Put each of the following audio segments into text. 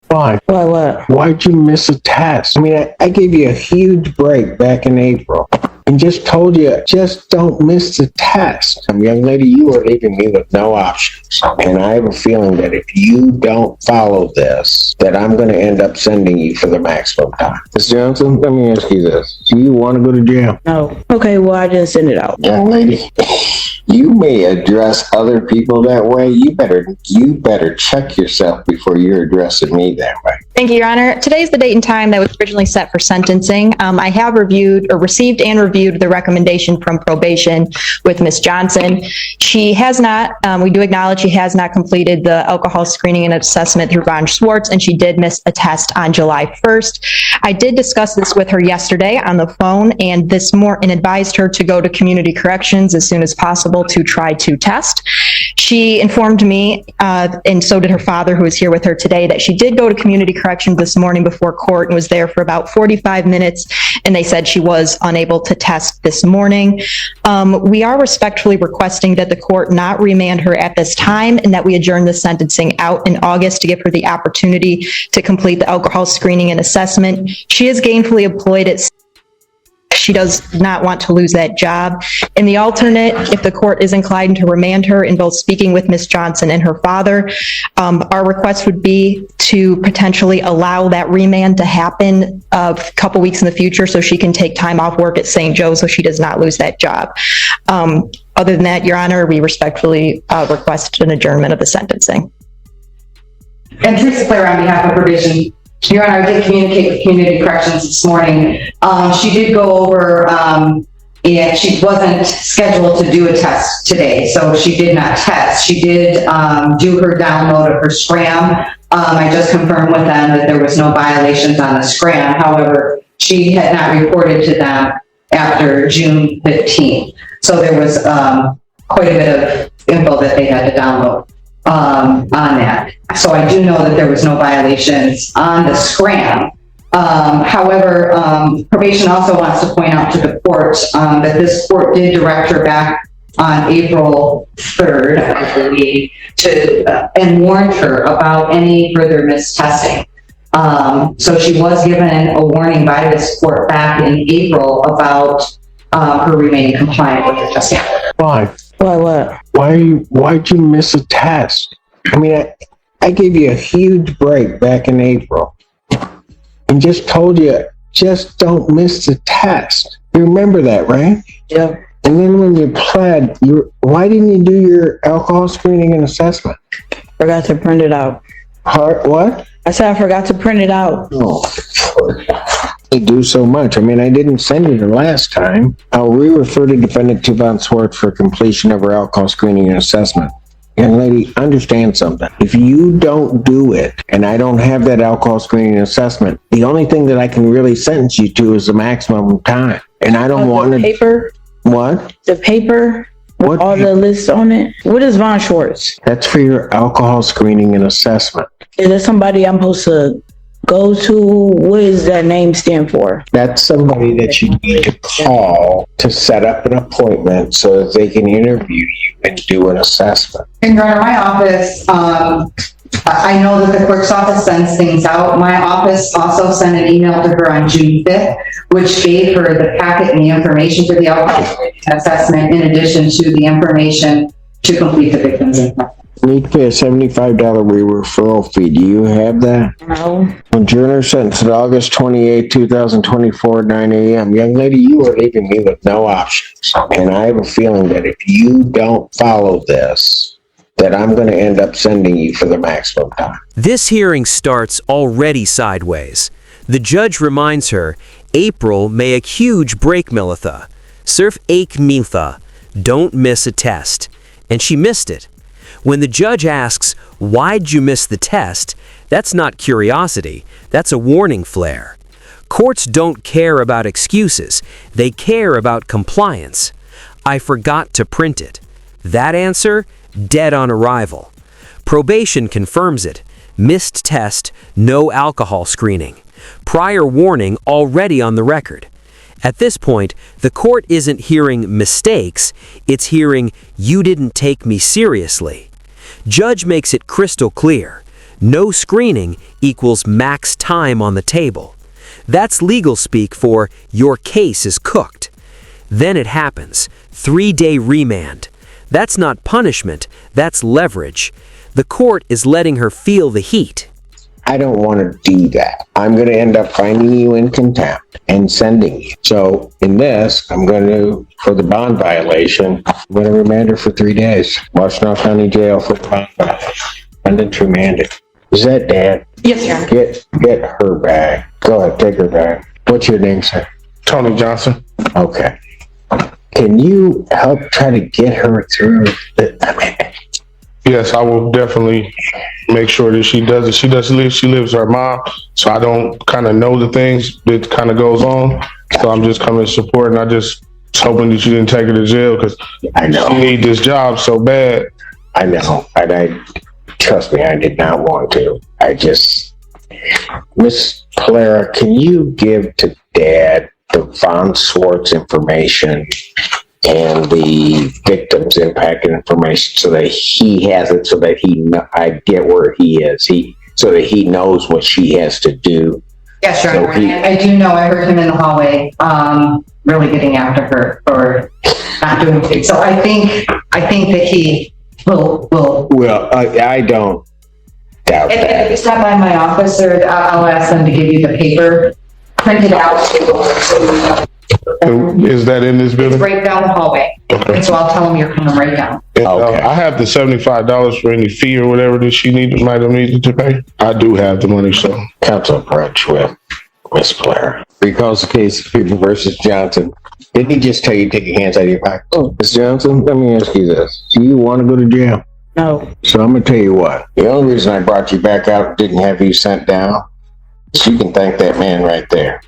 Why? Why what? Why'd you miss a test? I mean, I gave you a huge break back in April and just told you, just don't miss the test. Young lady, you are leaving me with no options. And I have a feeling that if you don't follow this, that I'm going to end up sending you for the maximum time. Ms. Johnson, let me ask you this. Do you want to go to jail? No. Okay, well, I didn't send it out. Young lady, you may address other people that way. You better check yourself before you're addressing me that way. Thank you, Your Honor. Today's the date and time that was originally set for sentencing. I have received and reviewed the recommendation from probation with Ms. Johnson. She has not, we do acknowledge she has not completed the alcohol screening and assessment through Von Schwartz, and she did miss a test on July 1st. I did discuss this with her yesterday on the phone and and advised her to go to community corrections as soon as possible to try to test. She informed me, and so did her father, who is here with her today, that she did go to community corrections this morning before court and was there for about 45 minutes, and they said she was unable to test this morning. We are respectfully requesting that the court not remand her at this time and that we adjourn the sentencing out in August to give her the opportunity to complete the alcohol screening and assessment. She is gainfully employed at she does not want to lose that job. In the alternate, if the court is inclined to remand her in both speaking with Ms. Johnson and her father, our request would be to potentially allow that remand to happen a couple weeks in the future so she can take time off work at St. Joe so she does not lose that job. Other than that, Your Honor, we respectfully request an adjournment of the sentencing. And Teresa Claire on behalf of probation. Your Honor, I did communicate with community corrections this morning. She did go over, and she wasn't scheduled to do a test today, so she did not test. She did do her download of her scram. I just confirmed with them that there was no violations on the scram. However, she had not reported to them after June 15th. So there was quite a bit of info that they had to download on that. So I do know that there was no violations on the scram. However, probation also wants to point out to the court that this court did direct her back on April 3rd, I believe, and warned her about any further mistesting. So she was given a warning by this court back in April about her remaining compliant with the testing. Why? Why what? Why'd you miss a test? I mean, I gave you a huge break back in April and just told you, just don't miss the test. You remember that, right? Yeah. And then when you pled, why didn't you do your alcohol screening and assessment? Forgot to print it out. What? I said I forgot to print it out. Oh, they do so much. I mean, I didn't send you the last time. I'll re-refer to Defendant Von Schwartz for completion of her alcohol screening and assessment. Young lady, understand something. If you don't do it, and I don't have that alcohol screening and assessment, the only thing that I can really sentence you to is the maximum time. And I don't want to... Paper? What? The paper? What? All the lists on it? What is Von Schwartz? That's for your alcohol screening and assessment. Is that somebody I'm supposed to go to? What does that name stand for? That's somebody that you need to call to set up an appointment so that they can interview you and do an assessment. In Your Honor, my office, I know that the clerk's office sends things out. My office also sent an email to her on June 5th, which gave her the packet and the information for the alcohol assessment in addition to the information to complete the victim's impact. You need to pay a $75 re-referral fee. Do you have that? No. Adjourner sentenced to August 28, 2024 at 9 a.m. Young lady, you are leaving me with no options. And I have a feeling that if you don't follow this, that I'm going to end up sending you for the maximum time. This hearing starts already sideways. The judge reminds her, April may a huge break militha. Surf ache miltha. Don't miss a test. And she missed it. When the judge asks, why'd you miss the test? That's not curiosity. That's a warning flare. Courts don't care about excuses. They care about compliance. I forgot to print it. That answer? Dead on arrival. Probation confirms it. Missed test, no alcohol screening. Prior warning already on the record. At this point, the court isn't hearing mistakes, it's hearing, you didn't take me seriously. Judge makes it crystal clear. No screening equals max time on the table. That's legal speak for your case is cooked. Then it happens. 3-day remand. That's not punishment, that's leverage. The court is letting her feel the heat. I don't want to do that. I'm going to end up finding you in contempt and sending you. So in this, I'm going to, for the bond violation, I'm going to remand her for 3 days. Washtenaw County Jail for the bond violation. And then remanded. Is that Dad? Yes, Your Honor. Get her back. Go ahead, take her back. What's your name, sir? Tony Johnson. Okay. Can you help try to get her through Yes, I will definitely make sure that she does it. She lives with her mom, so I don't kind of know the things that kind of goes on. So I'm just coming to support, and I just was hoping that you didn't take her to jail because I know. she need this job so bad. I know. And I trust me, I did not want to. Miss Polera, can you give to Dad the Von Swartz information and the victim's impact information so that he has it, so that I get where he is, so that he knows what she has to do. Yes, Your So Honor. I do know, I heard him in the hallway, really getting after her for not doing it. So I think that he will. Well, I don't doubt If that. you stop by my office, or I'll ask them to give you the paper, print it out. And is that in this It's building? right down the hallway. And so I'll tell them you're coming right down. And, Okay. I have the $75 for any fee or whatever that she might have needed to pay. I do have the money, so. Counsel approach with Miss Polera. Recalls the case of People versus Johnson. Didn't he just tell you to take your hands out of your pocket? Oh, Miss Johnson, let me ask you this. Do you want to go to jail? No. So I'm going to tell you what. The only reason I brought you back out and didn't have you sent down is you can thank that man right there,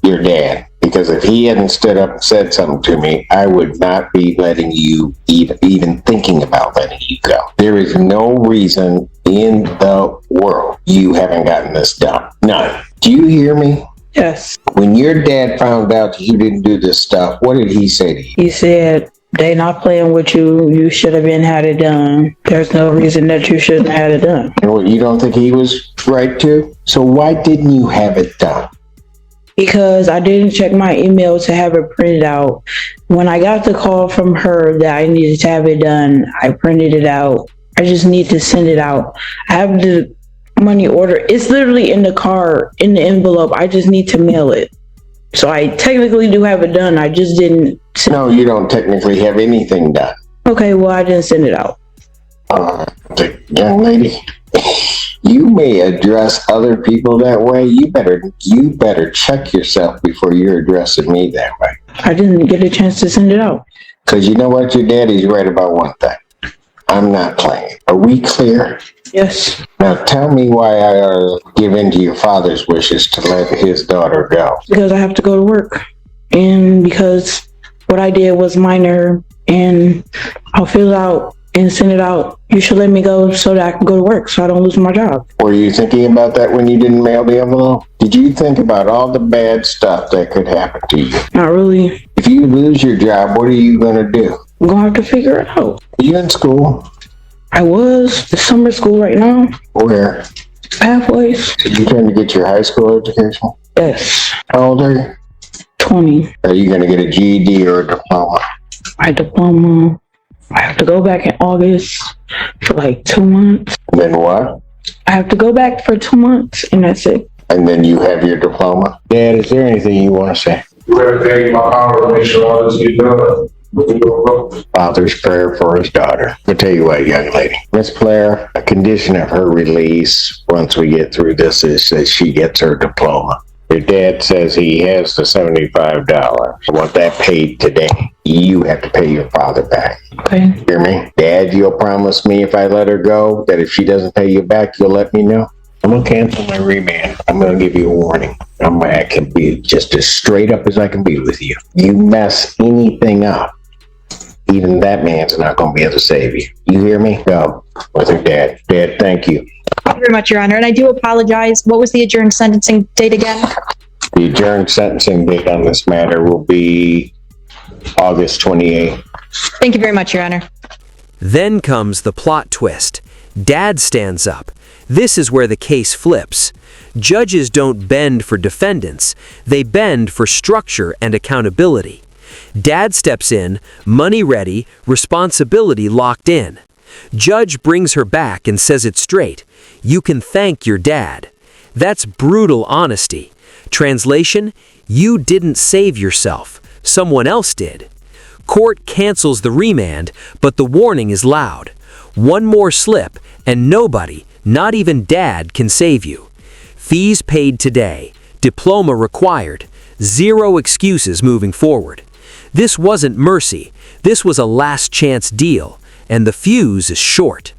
your dad. Because if he hadn't stood up and said something to me, I would not be letting you even thinking about letting you go. There is no reason in the world you haven't gotten this done. None. Do you hear me? Yes. When your dad found out that you didn't do this stuff, what did he say to you? He said, they not playing with you. You should have had it done. There's no reason that you shouldn't have had it done. And what, you don't think he was right to? So why didn't you have it done? Because I didn't check my email to have it printed out. When I got the call from her that I needed to have it done, I printed it out. I just need to send it out. I have the money order. It's literally in the car, in the envelope. I just need to mail it. So I technically do have it done. I just didn't send No, you don't technically have anything done. Okay, well, I didn't send it out. The young lady, you may address other people that way. You better check yourself before you're addressing me that way. I didn't get a chance to send it out. Because you know what? Your daddy's right about one thing. I'm not playing. Are we clear? Yes, Now tell me why I ought to give in to your father's wishes to let his daughter go. because I have to go to work. And because what I did was minor, and I'll fill it out and send it out. You should let me go so that I can go to work so I don't lose my job. Were you thinking about that when you didn't mail the envelope? Did you think about all the bad stuff that could happen to you? Not really. If you lose your job, what are you going to do? I'm going to have to figure it out. Are you in school? I was the summer school right now. Where? Halfway. You trying to get your high school education? Yes, How old are you? 20. Are you going to get a GED or a diploma? My diploma. I have to go back in August for like 2 months. Then what? I have to go back for 2 months, and that's it. And then you have your diploma? Dad, is there anything you want to say? Do everything in my power to make sure all this gets done. Father's prayer for his daughter. I'll tell you what, young lady. Miss Blair, a condition of her release once we get through this is that she gets her diploma. Your dad says he has the $75. I want that paid today. You have to pay your father back. Okay. Hear me? Dad, you'll promise me if I let her go that if she doesn't pay you back, you'll let me know? I'm going to cancel my remand. I'm going to give you a warning. I can be just as straight up as I can be with you. You mess anything up, even that man's not going to be able to save you. You hear me? Go with her dad. Dad, thank you. Thank you very much, Your Honor. And I do apologize. What was the adjourned sentencing date again? The adjourned sentencing date on this matter will be August 28th. Thank you very much, Your Honor. Then comes the plot twist. Dad stands up. This is where the case flips. Judges don't bend for defendants, they bend for structure and accountability. Dad steps in, money ready, responsibility locked in. Judge brings her back and says it straight. You can thank your dad. That's brutal honesty. Translation, you didn't save yourself. Someone else did. Court cancels the remand, but the warning is loud. One more slip, and nobody, not even dad, can save you. Fees paid today. Diploma required. Zero excuses moving forward. This wasn't mercy. This was a last chance deal, and the fuse is short.